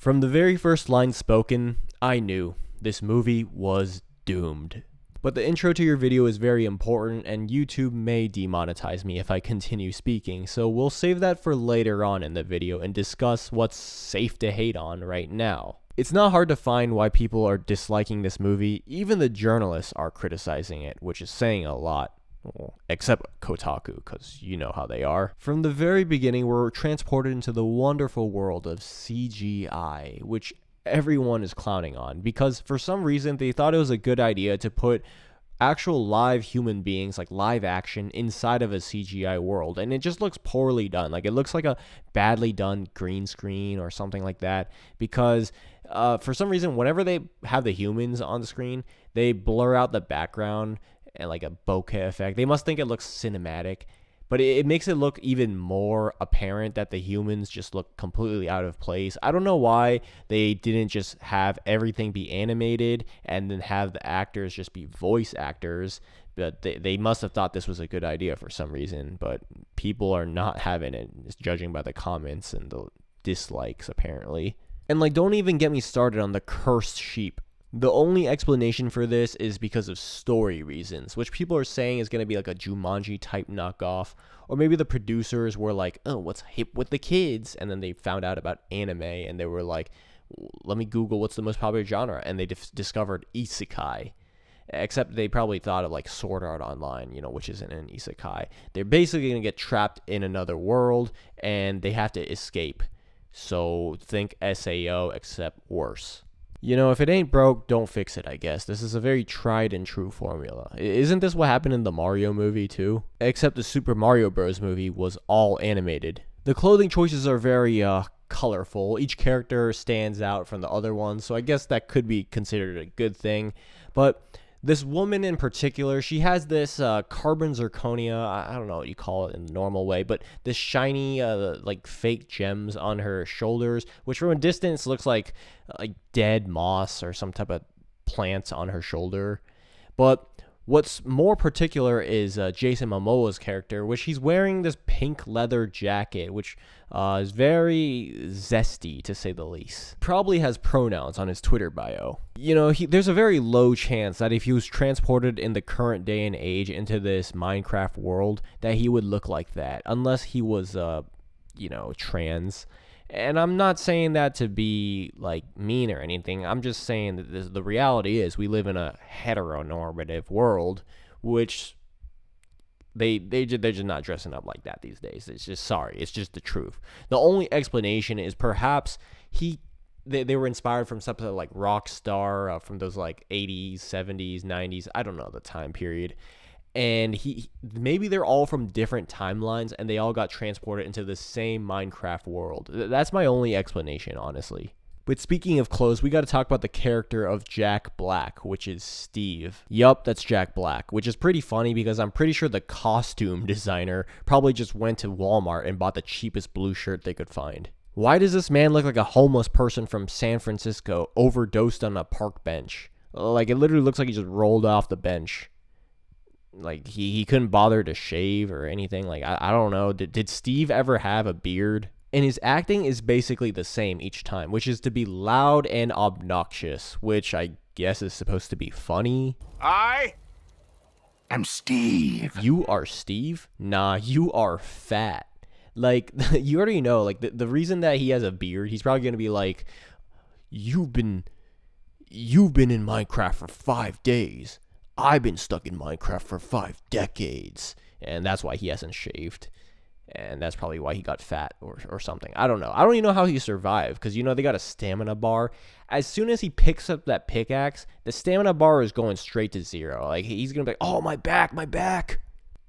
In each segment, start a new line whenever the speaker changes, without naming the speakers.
From the very first line spoken, I knew this movie was doomed. But the intro to your video is very important, and YouTube may demonetize me if I continue speaking, so we'll save that for later on in the video and discuss what's safe to hate on right now. It's not hard to find why people are disliking this movie. Even the journalists are criticizing it, which is saying a lot. Well, except Kotaku, because you know how they are. From the very beginning, we're transported into the wonderful world of CGI, which everyone is clowning on, because for some reason they thought it was a good idea to put actual live human beings, like live action, inside of a CGI world, and it just looks poorly done. Like, it looks like a badly done green screen or something like that, because for some reason, whenever they have the humans on the screen, they blur out the background and like a bokeh effect. They must think it looks cinematic, but it makes it look even more apparent that the humans just look completely out of place. I don't know why they didn't just have everything be animated and then have the actors just be voice actors, but they must have thought this was a good idea for some reason, but people are not having it, judging by the comments and the dislikes, apparently. And like, don't even get me started on the cursed sheep. The only explanation for this is because of story reasons, which people are saying is going to be like a Jumanji type knockoff, or maybe the producers were like, oh, what's hip with the kids? And then they found out about anime and they were like, let me Google what's the most popular genre. And they discovered isekai, except they probably thought of like Sword Art Online, which isn't an isekai. They're basically going to get trapped in another world and they have to escape. So think SAO, except worse. If it ain't broke, don't fix it, I guess. This is a very tried and true formula. Isn't this what happened in the Mario movie, too? Except the Super Mario Bros. Movie was all animated. The clothing choices are very, colorful. Each character stands out from the other ones, so I guess that could be considered a good thing. But this woman in particular, she has this carbon zirconia, I don't know what you call it in the normal way, but this shiny, like fake gems on her shoulders, which from a distance looks like dead moss or some type of plant on her shoulder. But what's more particular is Jason Momoa's character, which he's wearing this pink leather jacket, which is very zesty, to say the least. Probably has pronouns on his Twitter bio. There's a very low chance that if he was transported in the current day and age into this Minecraft world, that he would look like that, unless he was, trans. And I'm not saying that to be like mean or anything. I'm just saying that the reality is we live in a heteronormative world, which they're just not dressing up like that these days. It's just the truth. The only explanation is perhaps they were inspired from something like Rockstar, from those like 80s, 70s, 90s. I don't know the time period. And maybe they're all from different timelines and they all got transported into the same Minecraft world. That's my only explanation, honestly. But speaking of clothes, we got to talk about the character of Jack Black, which is Steve. Yup, that's Jack Black, which is pretty funny because I'm pretty sure the costume designer probably just went to Walmart and bought the cheapest blue shirt they could find. Why does this man look like a homeless person from San Francisco overdosed on a park bench? Like, it literally looks like he just rolled off the bench. Like, he couldn't bother to shave or anything. Like, I don't know. Did Steve ever have a beard? And his acting is basically the same each time, which is to be loud and obnoxious, which I guess is supposed to be funny.
I am Steve.
You are Steve? Nah, you are fat. Like, you already know, like, the reason that he has a beard, he's probably going to be like, you've been in Minecraft for 5 days. I've been stuck in Minecraft for 5 decades. And that's why he hasn't shaved. And that's probably why he got fat or something. I don't know. I don't even know how he survived, because, they got a stamina bar. As soon as he picks up that pickaxe, the stamina bar is going straight to 0. Like, he's going to be like, oh, my back.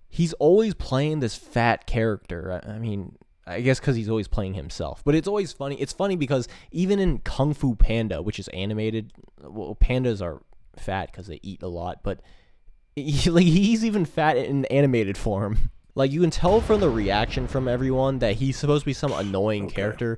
He's always playing this fat character. I mean, I guess because he's always playing himself. But it's always funny. It's funny because even in Kung Fu Panda, which is animated, well, pandas are fat because they eat a lot, but he's even fat in animated form. Like, you can tell from the reaction from everyone that he's supposed to be some annoying character.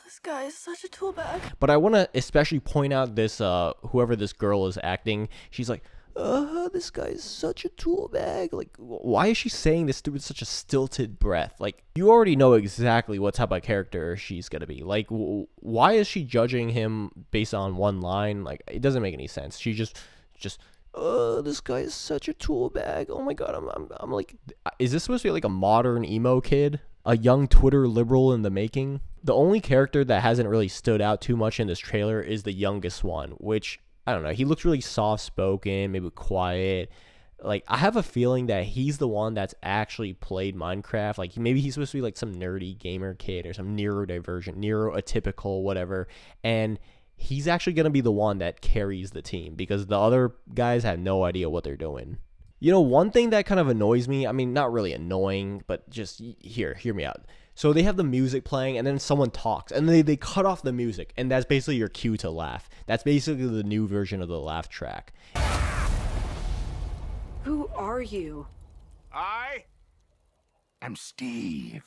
This guy is such a tool bag.
But I want to especially point out this, whoever this girl is acting. She's like, this guy is such a tool bag. Like, why is she saying this with such a stilted breath? Like, you already know exactly what type of character she's gonna be. Like, why is she judging him based on one line? Like, it doesn't make any sense. She just, this guy is such a tool bag. Oh my god, I'm like, is this supposed to be like a modern emo kid? A young Twitter liberal in the making? The only character that hasn't really stood out too much in this trailer is the youngest one, which, I don't know, he looks really soft-spoken, maybe quiet. Like, I have a feeling that he's the one that's actually played Minecraft. Like, maybe he's supposed to be like some nerdy gamer kid or some neurodivergent, neuroatypical, whatever. And he's actually going to be the one that carries the team because the other guys have no idea what they're doing. You know, one thing that kind of annoys me, I mean, not really annoying, but just hear me out. So they have the music playing and then someone talks and they cut off the music and that's basically your cue to laugh. That's basically the new version of the laugh track.
Who are you?
I am Steve.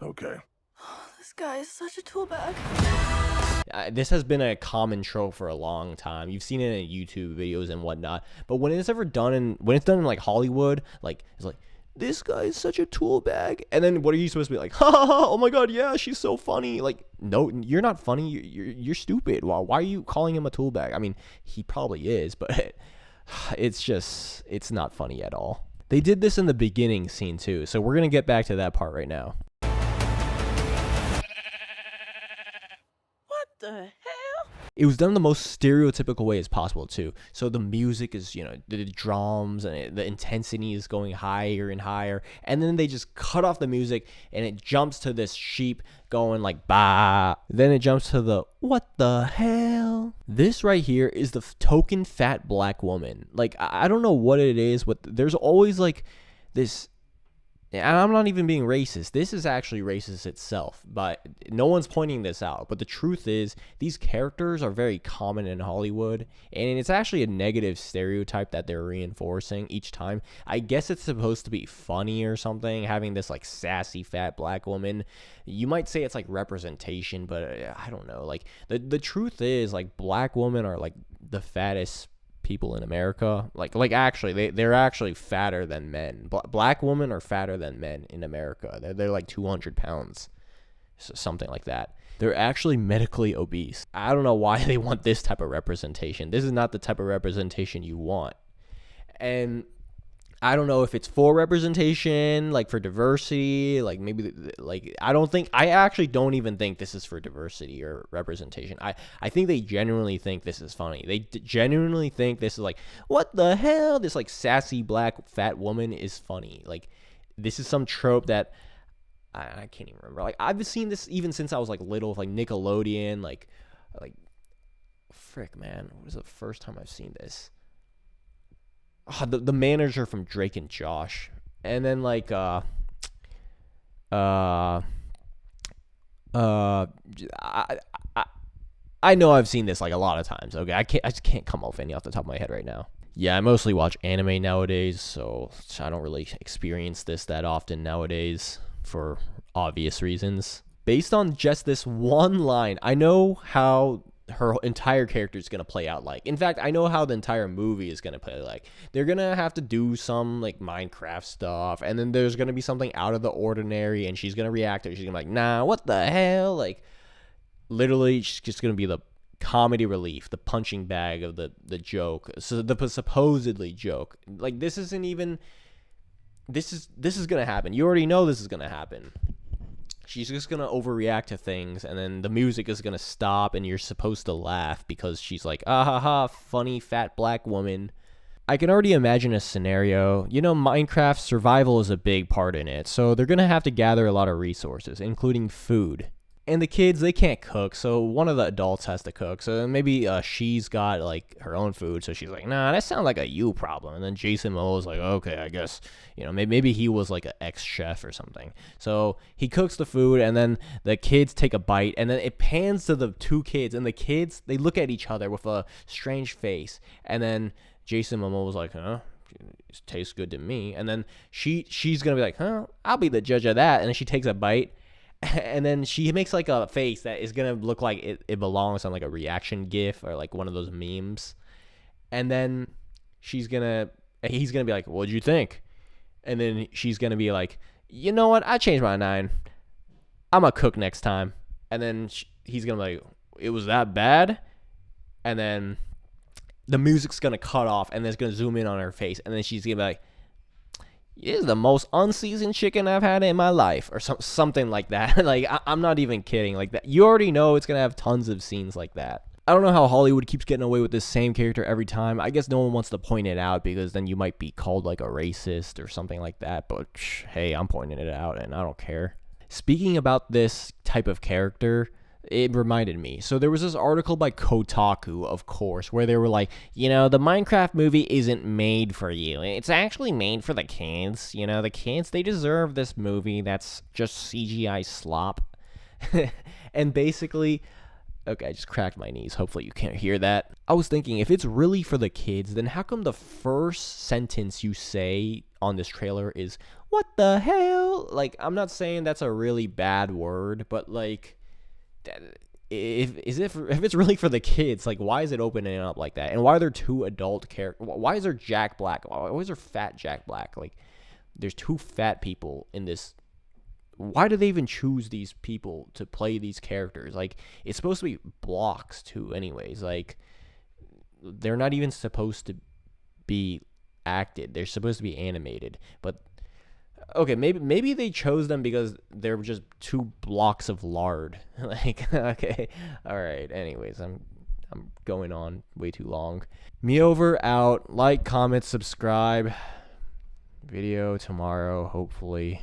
Okay.
This guy is such a tool bag.
This has been a common trope for a long time. You've seen it in YouTube videos and whatnot. But when it's done in like Hollywood, like it's like, this guy is such a tool bag. And then what are you supposed to be like? Ha ha ha! Oh my god, yeah, she's so funny. Like, no, you're not funny. You're stupid. Why are you calling him a tool bag? I mean, he probably is, but it's not funny at all. They did this in the beginning scene too, so we're gonna get back to that part right now.
The hell?
It was done in the most stereotypical way as possible too. So the music is, the drums and the intensity is going higher and higher, and then they just cut off the music and it jumps to this sheep going like bah. Then it jumps to the what the hell. This right here is the token fat black woman. Like, I don't know what it is, but there's always like this. And I'm not even being racist. This is actually racist itself, but no one's pointing this out. But the truth is, these characters are very common in Hollywood, and it's actually a negative stereotype that they're reinforcing each time. I guess it's supposed to be funny or something, having this like sassy fat black woman. You might say it's like representation, but I don't know. Like, the truth is, like, black women are like the fattest people in America. Like actually they're actually fatter than men. Black women are fatter than men in America. They're like 200 pounds, so something like that. They're actually medically obese. I don't know why they want this type of representation. This is not the type of representation you want. And I don't know if it's for representation, like for diversity, like maybe, like, I actually don't even think this is for diversity or representation. I think they genuinely think this is funny. They genuinely think this is like, what the hell? This like sassy black fat woman is funny. Like, this is some trope that I can't even remember. Like, I've seen this even since I was like little, like Nickelodeon, like, frick, man. What was the first time I've seen this? The manager from Drake and Josh, and then like I know I've seen this like a lot of times. Okay, I just can't come off any off the top of my head right now. Yeah, I mostly watch anime nowadays, so I don't really experience this that often nowadays for obvious reasons. Based on just this one line, I know how her entire character is going to play out like. In fact, I know how the entire movie is going to play like. They're going to have to do some like Minecraft stuff, and then there's going to be something out of the ordinary, and she's going to react to it. She's going to be like, nah, what the hell? Like, literally, she's just going to be the comedy relief, the punching bag of the joke. So the supposedly joke. Like, this isn't even, this is going to happen. You already know this is going to happen. She's just going to overreact to things, and then the music is going to stop, and you're supposed to laugh because she's like, ah ha ha, funny fat black woman. I can already imagine a scenario. Minecraft survival is a big part in it, so they're going to have to gather a lot of resources, including food. And the kids, they can't cook, so one of the adults has to cook. So maybe she's got like her own food, so she's like, nah, that sounds like a you problem. And then Jason Momoa's like, okay, I guess, maybe he was like an ex-chef or something. So he cooks the food, and then the kids take a bite, and then it pans to the two kids, and the kids, they look at each other with a strange face. And then Jason Momoa was like, huh? It tastes good to me. And then she's gonna be like, huh? I'll be the judge of that. And then she takes a bite. And then she makes like a face that is gonna look like it belongs on like a reaction gif or like one of those memes. And then he's gonna be like, what'd you think? And then she's gonna be like, you know what, I changed my mind, I'm gonna cook next time. And then he's gonna be like, it was that bad? And then the music's gonna cut off and then it's gonna zoom in on her face, and then she's gonna be like, this is the most unseasoned chicken I've had in my life, or something like that. Like, I'm not even kidding. Like that, you already know it's gonna have tons of scenes like that. I don't know how Hollywood keeps getting away with this same character every time. I guess no one wants to point it out because then you might be called like a racist or something like that. But hey, I'm pointing it out and I don't care. Speaking about this type of character, it reminded me. So there was this article by Kotaku, of course, where they were like, the Minecraft movie isn't made for you. It's actually made for the kids. The kids, they deserve this movie that's just CGI slop. And basically, okay, I just cracked my knees. Hopefully you can't hear that. I was thinking, if it's really for the kids, then how come the first sentence you say on this trailer is, what the hell? Like, I'm not saying that's a really bad word, but like, if it's really for the kids, like, why is it opening up like that? And why are there two adult characters? Why is there Jack Black? Why is there fat Jack Black? Like, there's two fat people in this. Why do they even choose these people to play these characters? Like, it's supposed to be blocks too, anyways. Like, they're not even supposed to be acted. They're supposed to be animated. But okay, maybe they chose them because they're just two blocks of lard. Like, okay, all right. Anyways, I'm going on way too long. Me over out. Like, comment, subscribe. Video tomorrow, hopefully.